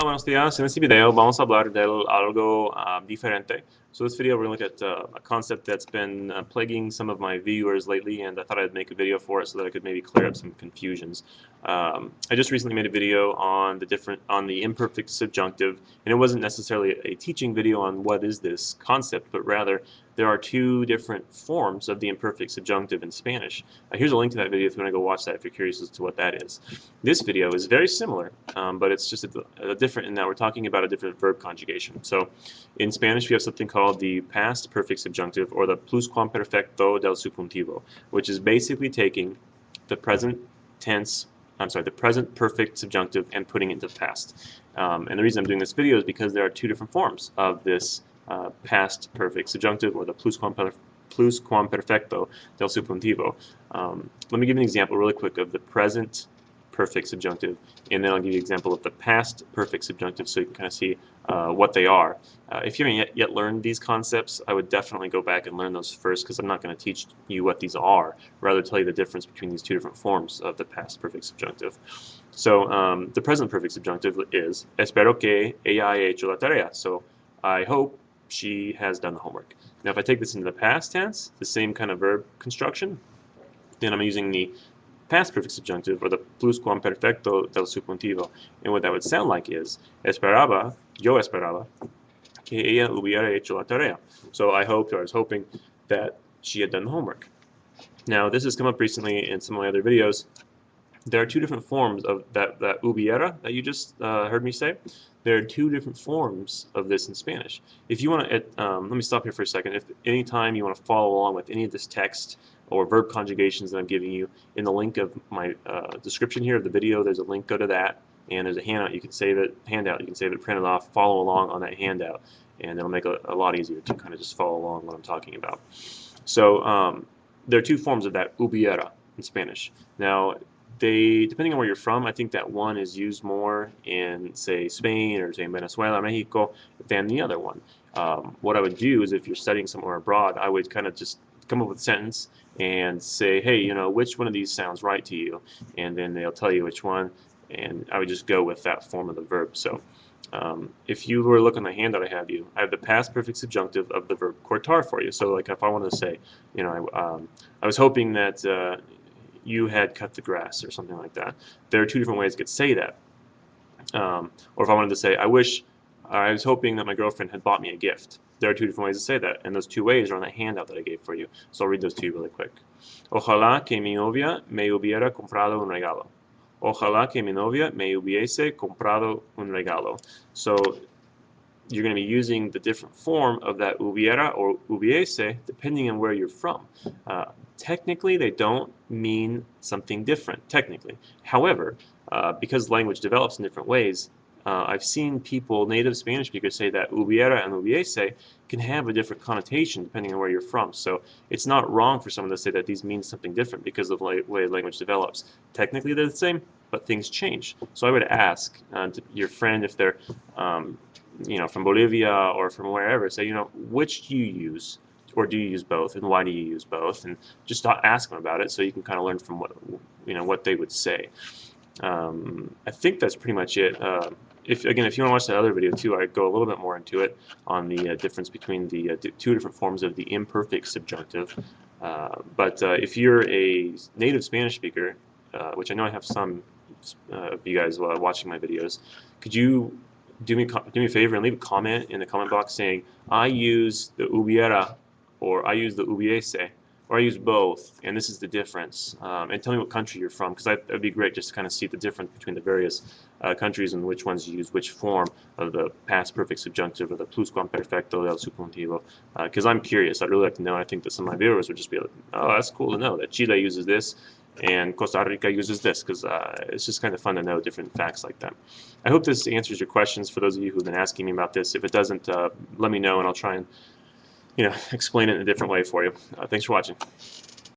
buenos días. En este video vamos a hablar de algo diferente. So this video we're going to look at a concept that's been plaguing some of my viewers lately, and I thought I'd make a video for it so that I could maybe clear up some confusions. I just recently made a video on the imperfect subjunctive, and it wasn't necessarily a teaching video on what is this concept, but rather there are two different forms of the imperfect subjunctive in Spanish. Here's a link to that video if you want to go watch that if you're curious as to what that is. This video is very similar, but it's just a different in that we're talking about a different verb conjugation. So in Spanish we have something called the past perfect subjunctive, or the pluscuamperfecto del subjuntivo, which is basically taking the present perfect subjunctive and putting it into the past. And the reason I'm doing this video is because there are two different forms of this past perfect subjunctive, or the pluscuamperfecto del subjuntivo. Let me give you an example really quick of the present perfect subjunctive, and then I'll give you an example of the past perfect subjunctive so you can kind of see what they are. If you haven't yet learned these concepts, I would definitely go back and learn those first, because I'm not going to teach you what these are, rather tell you the difference between these two different forms of the past perfect subjunctive. So the present perfect subjunctive is espero que ella haya hecho la tarea. So I hope she has done the homework. Now if I take this into the past tense, the same kind of verb construction, then I'm using the past perfect subjunctive, or the pluscuamperfecto del subjuntivo, and what that would sound like is yo esperaba que ella hubiera hecho la tarea. So I hoped, or I was hoping, that she had done the homework. Now this has come up recently in some of my other videos. There are two different forms of that hubiera that you just heard me say. There are two different forms of this in Spanish. If you want to, let me stop here for a second. If anytime you want to follow along with any of this text or verb conjugations that I'm giving you, in the link of my description here of the video, there's a link. Go to that, and there's a handout. You can save it, print it off, follow along on that handout, and it'll make it a lot easier to kind of just follow along what I'm talking about. So there are two forms of that hubiera in Spanish. Now, depending on where you're from, I think that one is used more in, say, Spain or, say, Venezuela, Mexico, than the other one. What I would do is, if you're studying somewhere abroad, I would kind of just come up with a sentence and say, hey, you know, which one of these sounds right to you? And then they'll tell you which one, and I would just go with that form of the verb. So if you were looking at the handout I have the past perfect subjunctive of the verb cortar for you. So like if I wanted to say, you know, I was hoping that you had cut the grass, or something like that. There are two different ways I could say that. Or if I wanted to say, I was hoping that my girlfriend had bought me a gift. There are two different ways to say that, and those two ways are on the handout that I gave for you. So I'll read those to you really quick. Ojalá que mi novia me hubiera comprado un regalo. Ojalá que mi novia me hubiese comprado un regalo. So you're going to be using the different form of that hubiera or hubiese depending on where you're from. Technically, they don't mean something different, technically. However, because language develops in different ways, I've seen people, native Spanish speakers, say that hubiera and hubiese can have a different connotation depending on where you're from. So it's not wrong for someone to say that these mean something different because of the way language develops. Technically, they're the same, but things change. So I would ask your friend, if they're you know, from Bolivia or from wherever, say, you know, which do you use? Or do you use both, and why do you use both? And just ask them about it, so you can kind of learn from what they would say. I think that's pretty much it. If you want to watch that other video too, I go a little bit more into it on the difference between the two different forms of the imperfect subjunctive. But if you're a native Spanish speaker, which I know I have some of you guys watching my videos, could you do me a favor and leave a comment in the comment box saying, I use the hubiera, or I use the hubiese, or I use both, and this is the difference. And tell me what country you're from, because that would be great just to kind of see the difference between the various countries and which ones use which form of the past perfect subjunctive, or the pluscuamperfecto del subjuntivo. Because I'm curious, I'd really like to know. I think that some of my viewers would just be like, oh, that's cool to know that Chile uses this and Costa Rica uses this, because it's just kind of fun to know different facts like that. I hope this answers your questions for those of you who've been asking me about this. If it doesn't, let me know, and I'll try and explain it in a different way for you. Thanks for watching.